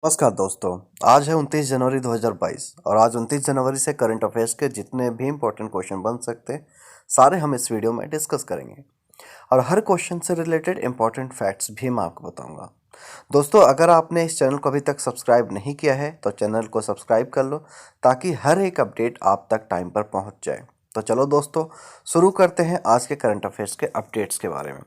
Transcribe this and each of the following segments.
नमस्कार दोस्तों। आज है 29 जनवरी 2022 और आज 29 जनवरी से करंट अफेयर्स के जितने भी इम्पोर्टेंट क्वेश्चन बन सकते हैं सारे हम इस वीडियो में डिस्कस करेंगे और हर क्वेश्चन से रिलेटेड इम्पोर्टेंट फैक्ट्स भी मैं आपको बताऊंगा। दोस्तों, अगर आपने इस चैनल को अभी तक सब्सक्राइब नहीं किया है तो चैनल को सब्सक्राइब कर लो ताकि हर एक अपडेट आप तक टाइम पर पहुंच जाए। तो चलो दोस्तों, शुरू करते हैं आज के करंट अफेयर्स के अपडेट्स के बारे में।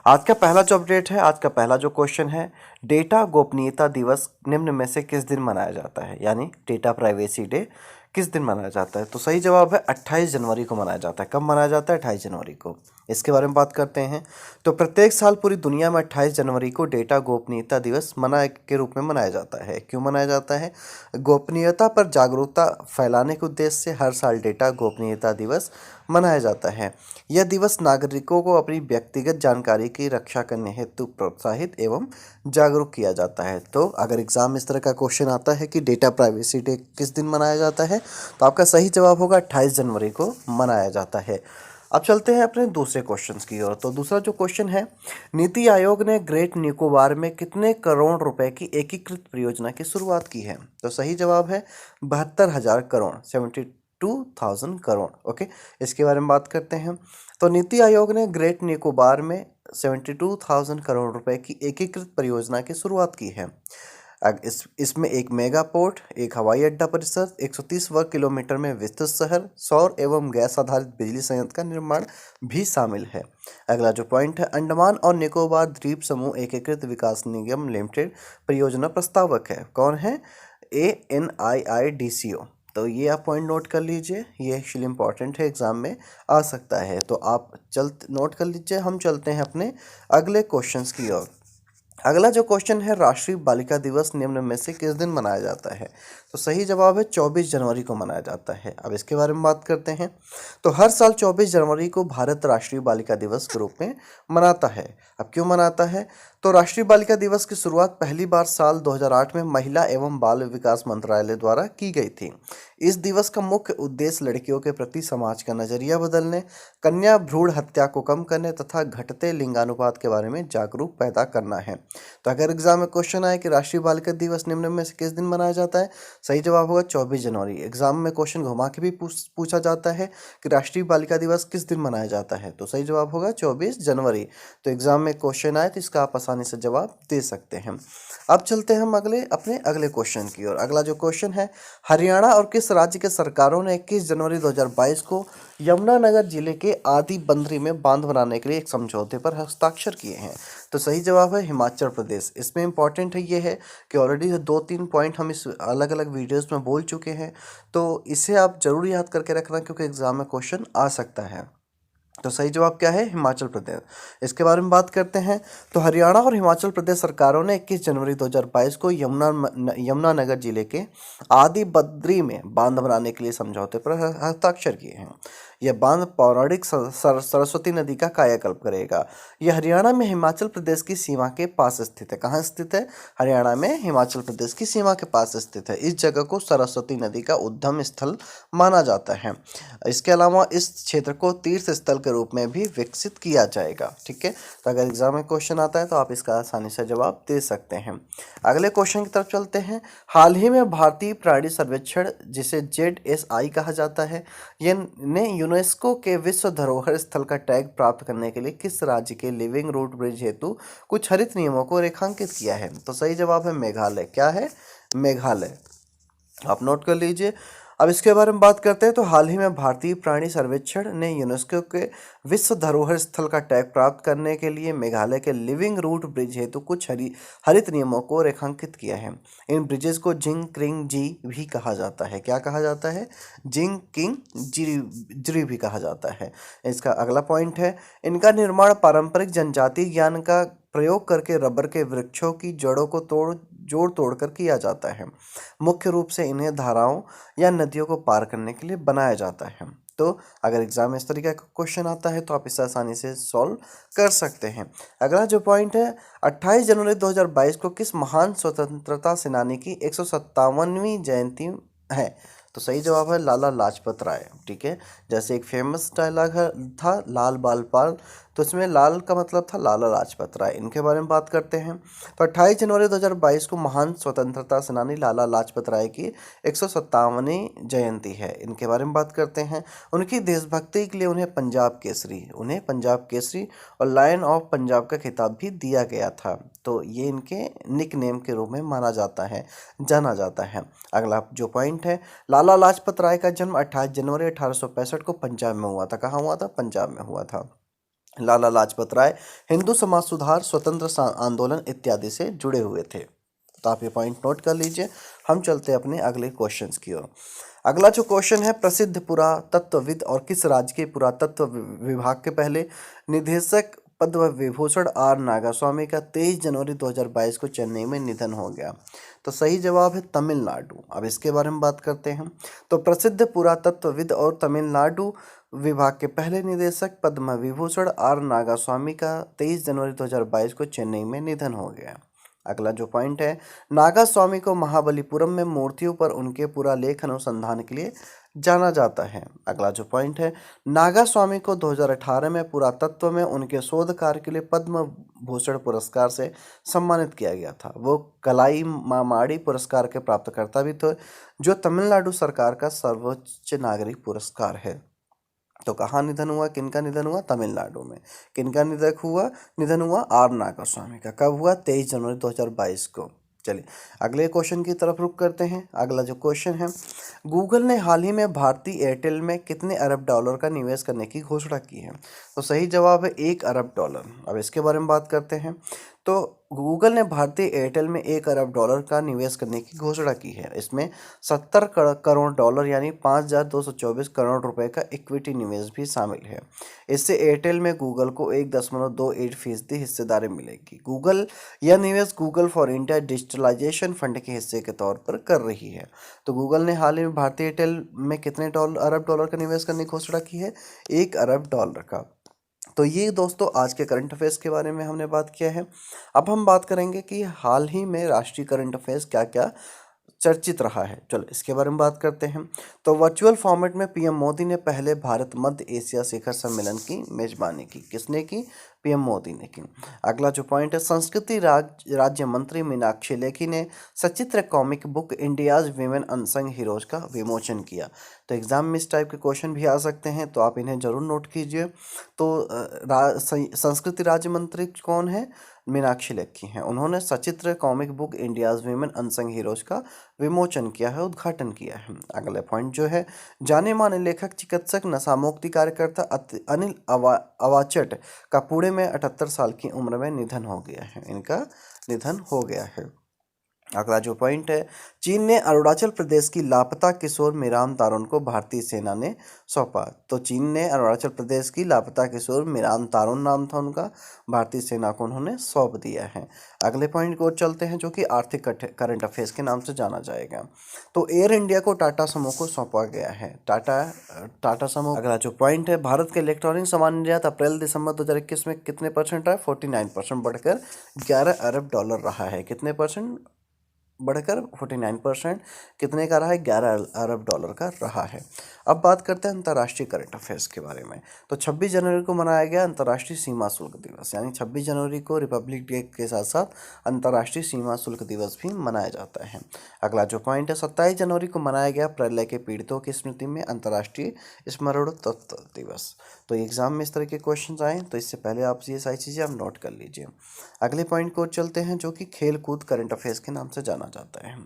आज का पहला जो अपडेट है, आज का पहला जो क्वेश्चन है, डेटा गोपनीयता दिवस निम्न में से किस दिन मनाया जाता है? यानी डेटा प्राइवेसी डे किस दिन मनाया जाता है? तो सही जवाब है 28 जनवरी को मनाया जाता है। कब मनाया जाता है? 28 जनवरी को। इसके बारे में बात करते हैं तो प्रत्येक साल पूरी दुनिया में 28 जनवरी को डेटा गोपनीयता दिवस मना के रूप में मनाया जाता है। क्यों मनाया जाता है? गोपनीयता पर जागरूकता फैलाने के उद्देश्य से हर साल डेटा गोपनीयता दिवस मनाया जाता है। यह दिवस नागरिकों को अपनी व्यक्तिगत जानकारी की रक्षा करने हेतु प्रोत्साहित एवं जागरूक किया जाता है। तो अगर एग्जाम इस तरह का क्वेश्चन आता है कि डेटा प्राइवेसी डे किस दिन मनाया जाता है, तो आपका सही जवाब होगा 28 जनवरी को मनाया जाता है। अब चलते हैं अपने दूसरे क्वेश्चन की ओर। तो दूसरा जो क्वेश्चन है, नीति आयोग ने ग्रेट निकोबार में कितने करोड़ रुपए की एकीकृत परियोजना की शुरुआत की है? तो सही जवाब है 72,000 करोड़, 72,000 करोड़। ओके, इसके बारे में बात करते हैं तो नीति आयोग ने ग्रेट निकोबार में 72,000 करोड़ रुपए की एकीकृत परियोजना की शुरुआत की है। इसमें एक मेगा पोर्ट, एक हवाई अड्डा परिसर, 130 वर्ग किलोमीटर में विस्तृत शहर, सौर एवं गैस आधारित बिजली संयंत्र का निर्माण भी शामिल है। अगला जो पॉइंट है, अंडमान और निकोबार द्वीप समूह एकीकृत विकास निगम लिमिटेड परियोजना प्रस्तावक है। कौन है? ANIIDCO। तो ये आप पॉइंट नोट कर लीजिए, ये एक्चुअली इंपॉर्टेंट है, एग्जाम में आ सकता है, तो आप नोट कर लीजिए। हम चलते हैं अपने अगले क्वेश्चंस की ओर। अगला जो क्वेश्चन है, राष्ट्रीय बालिका दिवस निम्न में से किस दिन मनाया जाता है? तो सही जवाब है 24 जनवरी को मनाया जाता है। अब इसके बारे में बात करते हैं तो हर साल 24 जनवरी को भारत राष्ट्रीय बालिका दिवस के रूप में मनाता है। अब क्यों मनाता है? तो राष्ट्रीय बालिका दिवस की शुरुआत पहली बार साल 2008 में महिला एवं बाल विकास मंत्रालय द्वारा की गई थी। इस दिवस का मुख्य उद्देश्य लड़कियों के प्रति समाज का नजरिया बदलने, कन्या भ्रूण हत्या को कम करने तथा घटते लिंगानुपात के बारे में जागरूक पैदा करना है। तो अगर एग्जाम में क्वेश्चन आए कि राष्ट्रीय बालिका दिवस निम्न में से किस दिन मनाया जाता है, सही जवाब होगा 24 जनवरी। एग्जाम में क्वेश्चन घुमा के भी पूछा जाता है कि राष्ट्रीय बालिका दिवस किस दिन मनाया जाता है, तो सही जवाब होगा 24 जनवरी। तो एग्जाम में क्वेश्चन आए तो इसका आप आसानी से जवाब दे सकते हैं। अब चलते हैं हम अपने अगले क्वेश्चन की ओर। अगला जो क्वेश्चन है, हरियाणा और किस राज्य के सरकारों ने 21 जनवरी 2022 को यमुनानगर जिले के आदि बंदरी में बांध बनाने के लिए एक समझौते पर हस्ताक्षर किए हैं? तो सही जवाब है हिमाचल प्रदेश। इसमें इंपॉर्टेंट है ये है कि ऑलरेडी 2-3 पॉइंट हम इस अलग अलग वीडियोस में बोल चुके हैं, तो इसे आप जरूर याद करके रखना क्योंकि एग्जाम में क्वेश्चन आ सकता है। तो सही जवाब क्या है? हिमाचल प्रदेश। इसके बारे में बात करते हैं तो हरियाणा और हिमाचल प्रदेश सरकारों ने 21 जनवरी 2022 को यमुनानगर जिले के आदि बद्री में बांध बनाने के लिए समझौते पर हस्ताक्षर किए हैं। यह बांध पौराणिक सरस्वती नदी का कायाकल्प करेगा। यह हरियाणा में हिमाचल प्रदेश की सीमा के पास स्थित है। कहाँ स्थित है? हरियाणा में हिमाचल प्रदेश की सीमा के पास स्थित है। इस जगह को सरस्वती नदी का उद्गम स्थल माना जाता है। इसके अलावा इस क्षेत्र को तीर्थ स्थल के रूप में भी विकसित किया जाएगा। ठीक है, तो अगर एग्जाम में क्वेश्चन आता है तो आप इसका आसानी से जवाब दे सकते हैं। अगले क्वेश्चन की तरफ चलते हैं। हाल ही में भारतीय प्राणी सर्वेक्षण, जिसे ZSI कहा जाता है, ने यूनेस्को के विश्व धरोहर स्थल का टैग प्राप्त करने के लिए किस राज्य के लिविंग रूट ब्रिज हेतु कुछ हरित नियमों को रेखांकित किया है? तो सही जवाब है मेघालय। क्या है? मेघालय। आप नोट कर लीजिए। अब इसके बारे में बात करते हैं तो हाल ही में भारतीय प्राणी सर्वेक्षण ने यूनेस्को के विश्व धरोहर स्थल का टैग प्राप्त करने के लिए मेघालय के लिविंग रूट ब्रिज हेतु कुछ हरित नियमों को रेखांकित किया है। इन ब्रिजेस को जिंग क्रिंग जी भी कहा जाता है। क्या कहा जाता है? जिंग किंग जी भी कहा जाता है। इसका अगला पॉइंट है, इनका निर्माण पारंपरिक जनजातीय ज्ञान का प्रयोग करके रबर के वृक्षों की जड़ों को जोड़ तोड़कर किया जाता है। मुख्य रूप से इन्हें धाराओं या नदियों को पार करने के लिए बनाया जाता है। तो अगर एग्जाम में इस तरीके का क्वेश्चन आता है तो आप इसे आसानी से सॉल्व कर सकते हैं। अगला जो पॉइंट है, 28 जनवरी 2022 को किस महान स्वतंत्रता सेनानी की 157वीं जयंती है? तो सही जवाब है लाला लाजपत राय। ठीक है, जैसे एक फेमस डायलॉग था, लाल बाल पाल तो इसमें लाल का मतलब था लाला लाजपत राय, इनके बारे में बात करते हैं। तो 28 जनवरी 2022 को महान स्वतंत्रता सेनानी लाला लाजपत राय की 157वीं जयंती है, इनके बारे में बात करते हैं। उनकी देशभक्ति के लिए उन्हें पंजाब केसरी और लायन ऑफ पंजाब का खिताब भी दिया गया था। तो ये इनके निक नेम के रूप में माना जाता है, जाना जाता है। अगला जो पॉइंट है, लाला लाजपत राय का जन्म 28 जनवरी 1865 को पंजाब में हुआ था। कहाँ हुआ था? पंजाब में हुआ था। लाला लाजपत राय हिंदू समाज सुधार, स्वतंत्र आंदोलन इत्यादि से जुड़े हुए थे। तो आप ये पॉइंट नोट कर लीजिए। हम चलते हैं अपने अगले क्वेश्चंस की ओर। अगला जो क्वेश्चन है, प्रसिद्ध पुरातत्वविद और किस राज्य के पुरातत्व विभाग के पहले निदेशक पद्म विभूषण आर नागास्वामी का 23 जनवरी 2022 को चेन्नई में निधन हो गया? तो सही जवाब है तमिलनाडु। अब इसके बारे में बात करते हैं। तो प्रसिद्ध पुरातत्वविद और तमिलनाडु विभाग के पहले निदेशक पद्म विभूषण आर नागास्वामी का 23 जनवरी 2022 को चेन्नई में निधन हो गया। अगला जो पॉइंट है, नागास्वामी को महाबलीपुरम में मूर्तियों पर उनके पुरालेख अनुसंधान के लिए जाना जाता है। अगला जो पॉइंट है, नागास्वामी को 2018 में पुरातत्व में उनके शोध कार्य के लिए पद्म भूषण पुरस्कार से सम्मानित किया गया था। वो कलाई मामाड़ी पुरस्कार के प्राप्तकर्ता भी थे, जो तमिलनाडु सरकार का सर्वोच्च नागरिक पुरस्कार है। तो कहाँ निधन हुआ, किनका निधन हुआ? तमिलनाडु में। किनका निधन हुआ आर नागास्वामी का। कब हुआ? 23 जनवरी 2022 को। चलिए अगले क्वेश्चन की तरफ रुख करते हैं। अगला जो क्वेश्चन है, गूगल ने हाल ही में भारतीय एयरटेल में कितने अरब डॉलर का निवेश करने की घोषणा की है? तो सही जवाब है 1 अरब डॉलर। अब इसके बारे में बात करते हैं। तो गूगल ने भारतीय एयरटेल में 1 अरब डॉलर का निवेश करने की घोषणा की है। इसमें 70 करोड़ डॉलर यानी 5,224 करोड़ रुपए का इक्विटी निवेश भी शामिल है। इससे एयरटेल में गूगल को 1.28% हिस्सेदारी मिलेगी। गूगल यह निवेश Google for India digitalisation fund के हिस्से के तौर पर कर रही है। तो गूगल ने हाल ही में भारतीय एयरटेल में कितने अरब डॉलर का निवेश करने की घोषणा की है? 1 अरब डॉलर का। तो ये दोस्तों आज के करंट अफेयर्स के बारे में हमने बात किया है। अब हम बात करेंगे कि हाल ही में राष्ट्रीय करंट अफेयर्स क्या क्या चर्चित रहा है। चलो इसके बारे में बात करते हैं। तो वर्चुअल फॉर्मेट में पीएम मोदी ने पहले भारत मध्य एशिया शिखर सम्मेलन की मेजबानी की। किसने की? पीएम मोदी ने की। अगला जो पॉइंट है, संस्कृति राज्य मंत्री मीनाक्षी लेखी ने सचित्र comic book India's women unsung heroes का विमोचन किया। तो एग्जाम में इस टाइप के क्वेश्चन भी आ सकते हैं, तो आप इन्हें जरूर नोट कीजिए। तो संस्कृति राज्य मंत्री कौन है? मीनाक्षी लेखी हैं। उन्होंने सचित्र comic book India's women unsung heroes का विमोचन किया है, उद्घाटन किया है। अगले पॉइंट जो है, जाने माने लेखक, चिकित्सक, नशा मुक्ति कार्यकर्ता अनिल अवाचट का पुणे में 78 साल की उम्र में निधन हो गया है। इनका निधन हो गया है। अगला जो पॉइंट है, चीन ने अरुणाचल प्रदेश की लापता किशोर मिराम तारोन को भारतीय सेना ने सौंपा। तो चीन ने अरुणाचल प्रदेश की लापता किशोर मिराम तारोन नाम था उनका, भारतीय सेना को उन्होंने सौंप दिया है। अगले पॉइंट को चलते हैं, जो कि आर्थिक करंट अफेयर्स के नाम से जाना जाएगा। तो एयर इंडिया को टाटा समूह को सौंपा गया है। टाटा समूह। अगला जो पॉइंट है, भारत के इलेक्ट्रॉनिक सामान निर्यात अप्रैल दिसंबर 2021 में कितने परसेंट रहा? 49% बढ़कर 11 अरब डॉलर रहा है। कितने परसेंट बढ़कर? 49%। कितने का रहा है? 11 अरब डॉलर का रहा है। अब बात करते हैं अंतर्राष्ट्रीय करंट अफेयर्स के बारे में। तो 26 जनवरी को मनाया गया अंतर्राष्ट्रीय सीमा शुल्क दिवस, यानी 26 जनवरी को रिपब्लिक डे के साथ साथ अंतर्राष्ट्रीय सीमा शुल्क दिवस भी मनाया जाता है। अगला जो पॉइंट है, 27 जनवरी को मनाया गया प्रलय के पीड़ितों की स्मृति में अंतर्राष्ट्रीय स्मरणोत्सव दिवस। तो एग्जाम में इस तरह के क्वेश्चन आए, तो इससे पहले आप ये सारी चीज़ें आप नोट कर लीजिए। अगले पॉइंट को चलते हैं, जो कि खेल कूद करंट अफेयर्स के नाम से जाना जाता है।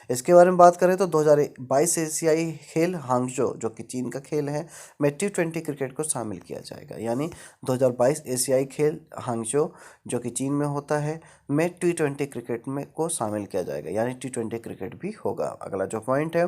इसके बारे में बात करें तो 2022 एशियाई खेल हांगझो, जो कि चीन का खेल है, में T20 क्रिकेट को शामिल किया जाएगा। यानी 2022 एशियाई खेल हांगझो, जो कि चीन में होता है, में T20 क्रिकेट में को शामिल किया जाएगा, यानी T20 क्रिकेट भी होगा। अगला जो पॉइंट है,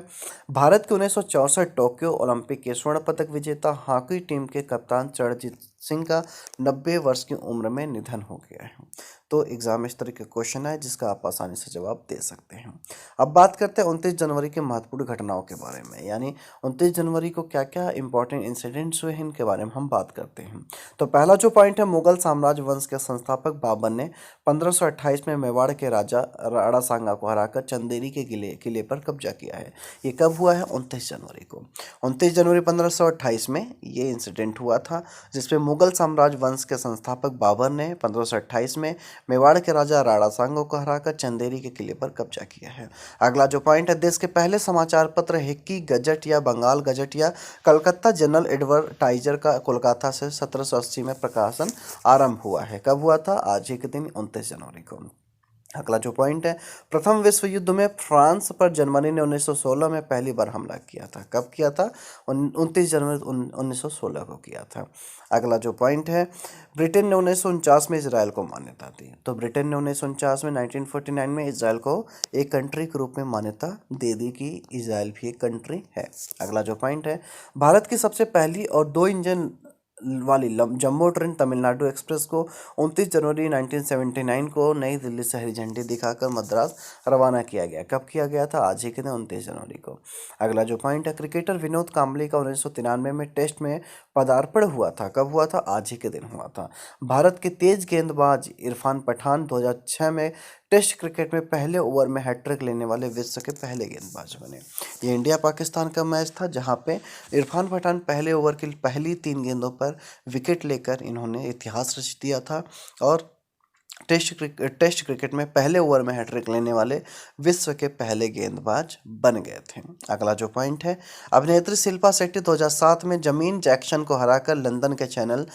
भारत के 1964 टोक्यो ओलंपिक के स्वर्ण पदक विजेता हॉकी टीम के कप्तान चरणजीत सिंह का 90 वर्ष की उम्र में निधन हो गया है। तो एग्जाम इस तरह के क्वेश्चन है जिसका आप आसानी से जवाब दे सकते हैं। अब बात करते हैं 29 जनवरी के महत्वपूर्ण घटनाओं के बारे में, यानी 29 जनवरी को क्या क्या इंपॉर्टेंट इंसिडेंट्स हुए हैं, इनके बारे में हम बात करते हैं। तो पहला जो पॉइंट है, मुगल साम्राज्य वंश के संस्थापक बाबर ने 1528 में मेवाड़ के राजा राणा सांगा को हराकर चंदेरी के किले पर कब्जा किया है। ये कब हुआ है? 29 जनवरी को। 29 जनवरी 1528 में ये इंसिडेंट हुआ था, जिसमें मुगल साम्राज्य वंश के संस्थापक बाबर ने 1528 में मेवाड़ के राजा राणा सांगो को हराकर चंदेरी के किले पर कब्जा किया है। अगला जो पॉइंट है, देश के पहले समाचार पत्र हिक्की गजट या बंगाल गजट या कलकत्ता जनरल एडवर्टाइजर का कोलकाता से 1780 में प्रकाशन आरंभ हुआ है। कब हुआ था? आज ही के दिन 29 जनवरी को। अगला जो पॉइंट है, प्रथम विश्व युद्ध में फ्रांस पर जर्मनी ने 1916 में पहली बार हमला किया था। कब किया था? 29 जनवरी 1916 को किया था। अगला जो पॉइंट है, ब्रिटेन ने 1949 में इसराइल को मान्यता दी। तो ब्रिटेन ने 1949 में 1949 में इसराइल को एक कंट्री के रूप में मान्यता दे दी कि इसराइल भी एक कंट्री है। अगला जो पॉइंट है, भारत की सबसे पहली और 2 इंजन वाली जम्बो ट्रेन तमिलनाडु एक्सप्रेस को 29 जनवरी 1979 को नई दिल्ली से हरी झंडी दिखाकर मद्रास रवाना किया गया। कब किया गया था? आज ही के दिन 29 जनवरी को। अगला जो पॉइंट है, क्रिकेटर विनोद कांबली का 1993 में टेस्ट में पदार्पण हुआ था। कब हुआ था? आज ही के दिन हुआ था। भारत के तेज गेंदबाज इरफान पठान 2006 में टेस्ट क्रिकेट में पहले ओवर में हैट्रिक लेने वाले विश्व के पहले गेंदबाज बने। ये इंडिया पाकिस्तान का मैच था जहां पे इरफान पठान पहले ओवर की पहली 3 गेंदों पर विकेट लेकर इन्होंने इतिहास रच दिया था और टेस्ट क्रिकेट में पहले ओवर में हैट्रिक लेने वाले विश्व के पहले गेंदबाज बन गए थे। अगला जो पॉइंट है, अभिनेत्री शिल्पा शेट्टी 2007 में जमीन जैक्सन को हराकर लंदन के चैनल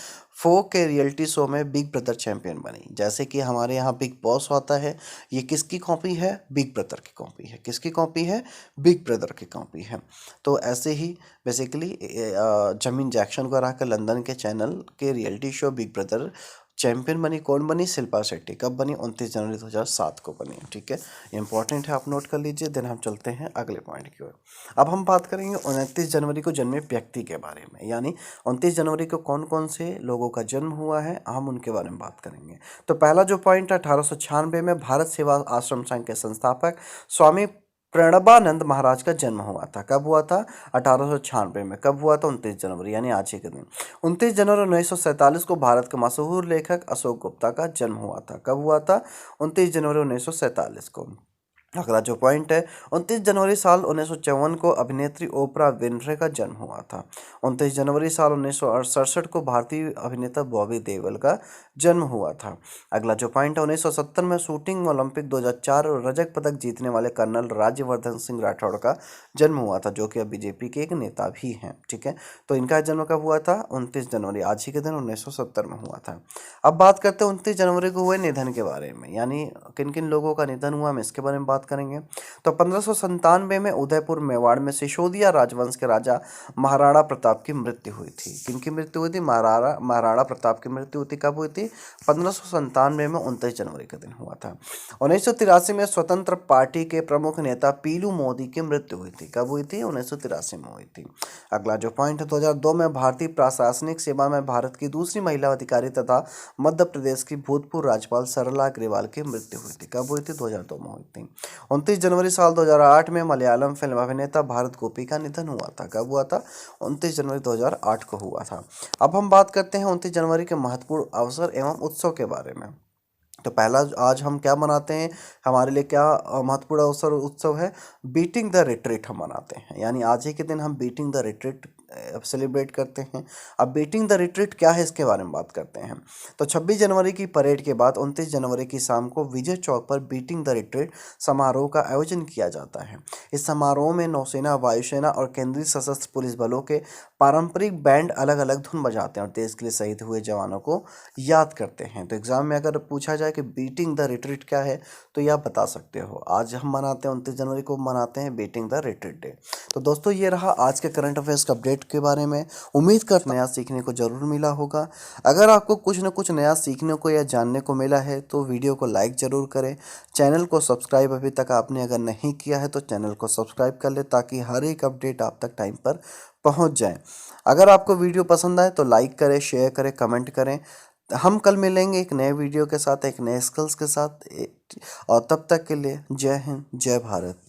4 के रियलिटी शो में बिग ब्रदर चैंपियन बनी। जैसे कि हमारे यहाँ बिग बॉस होता है, ये किसकी कॉपी है? बिग ब्रदर की कॉपी है। किसकी कॉपी है? बिग ब्रदर की कॉपी है। तो ऐसे ही बेसिकली जमीन जैक्सन को हराकर लंदन के चैनल के reality show big brother champion बनी। कौन बनी? शिल्पा शेट्टी। कब बनी? 29 जनवरी 2007 को बनी। ठीक है, इंपॉर्टेंट है, आप नोट कर लीजिए। देन हम चलते हैं अगले पॉइंट की ओर। अब हम बात करेंगे 29 जनवरी को जन्मे व्यक्ति के बारे में, यानी 29 जनवरी को कौन कौन से लोगों का जन्म हुआ है, हम उनके बारे में बात करेंगे। तो पहला जो पॉइंट है, 1896 में भारत सेवा आश्रम संघ के संस्थापक स्वामी प्रणबानंद महाराज का जन्म हुआ था। कब हुआ था? 1896 में। कब हुआ था? 29 जनवरी, यानी आज ही के दिन। 29 जनवरी 1947 को भारत के मशहूर लेखक अशोक गुप्ता का जन्म हुआ था। कब हुआ था? 29 जनवरी 1947 को। अगला जो पॉइंट है, 29 जनवरी साल 1954 को अभिनेत्री ओपरा विनफ्रे का जन्म हुआ था। 29 जनवरी साल 1967 को भारतीय अभिनेता बॉबी देओल का जन्म हुआ था। अगला जो पॉइंट है, 1970 में शूटिंग ओलंपिक 2004 और रजत पदक जीतने वाले कर्नल राज्यवर्धन सिंह राठौड़ का जन्म हुआ था, जो कि अब बीजेपी के एक नेता भी हैं। ठीक है, तो इनका जन्म कब हुआ था? 29 जनवरी, आज ही के दिन 1970 में हुआ था। अब बात करते हैं 29 जनवरी को हुए निधन के बारे में, यानी किन किन लोगों का निधन हुआ, हम इसके बारे में बात करेंगे। तो 1597 में उदयपुर मेवाड़ में सिसोदिया राजवंश के राजा महाराणा प्रताप की मृत्यु हुई थी। किनकी मृत्यु हुई थी? महाराणा प्रताप की मृत्यु हुई थी। कब हुई थी? 1597 में 29 जनवरी का दिन हुआ था। 1983 में स्वतंत्र पार्टी के प्रमुख नेता पीलू मोदी की मृत्यु हुई थी। कब हुई थी? 1983 में हुई थी। अगला जो पॉइंट है, 2002 में भारतीय प्रशासनिक सेवा में भारत की दूसरी महिला अधिकारी तथा मध्य प्रदेश की भूतपूर्व राज्यपाल सरला अग्रवाल की मृत्यु हुई थी। कब हुई थी? 2002 में हुई थी। 29 जनवरी साल 2008 में मलयालम फिल्म अभिनेता भारत गोपी का निधन हुआ था। कब हुआ था? 29 जनवरी 2008 को हुआ था। अब हम बात करते हैं 29 जनवरी के महत्वपूर्ण अवसर एवं उत्सव के बारे में। तो पहला, आज हम क्या मनाते हैं, हमारे लिए क्या महत्वपूर्ण अवसर उत्सव है? बीटिंग द रिट्रीट हम मनाते हैं, यानी आज ही के दिन हम बीटिंग द रिट्रीट सेलिब्रेट करते हैं। अब बीटिंग द रिट्रीट क्या है, इसके बारे में बात करते हैं। तो 26 जनवरी की परेड के बाद 29 जनवरी की शाम को विजय चौक पर बीटिंग द रिट्रीट समारोह का आयोजन किया जाता है। इस समारोह में नौसेना, वायुसेना और केंद्रीय सशस्त्र पुलिस बलों के पारंपरिक बैंड अलग अलग धुन बजाते हैं और देश के लिए शहीद हुए जवानों को याद करते हैं। तो एग्जाम में अगर पूछा जाए कि बीटिंग द रिट्रीट क्या है, तो ये आप बता सकते हो। आज हम मनाते हैं 29 जनवरी को मनाते हैं बीटिंग द रिट्रीट डे। तो दोस्तों, ये रहा आज के करंट अफेयर्स का अपडेट के बारे में। उम्मीद कर नया सीखने को जरूर मिला होगा। अगर आपको कुछ न कुछ नया सीखने को या जानने को मिला है तो वीडियो को लाइक जरूर करें। चैनल को सब्सक्राइब अभी तक आपने अगर नहीं किया है तो चैनल को सब्सक्राइब कर ले, ताकि हर एक अपडेट आप तक टाइम पर पहुंच जाए। अगर आपको वीडियो पसंद आए तो लाइक करें, शेयर करें, कमेंट करें। हम कल मिलेंगे एक नए वीडियो के साथ, एक नए स्किल्स के साथ, और तब तक के लिए जय हिंद, जय भारत।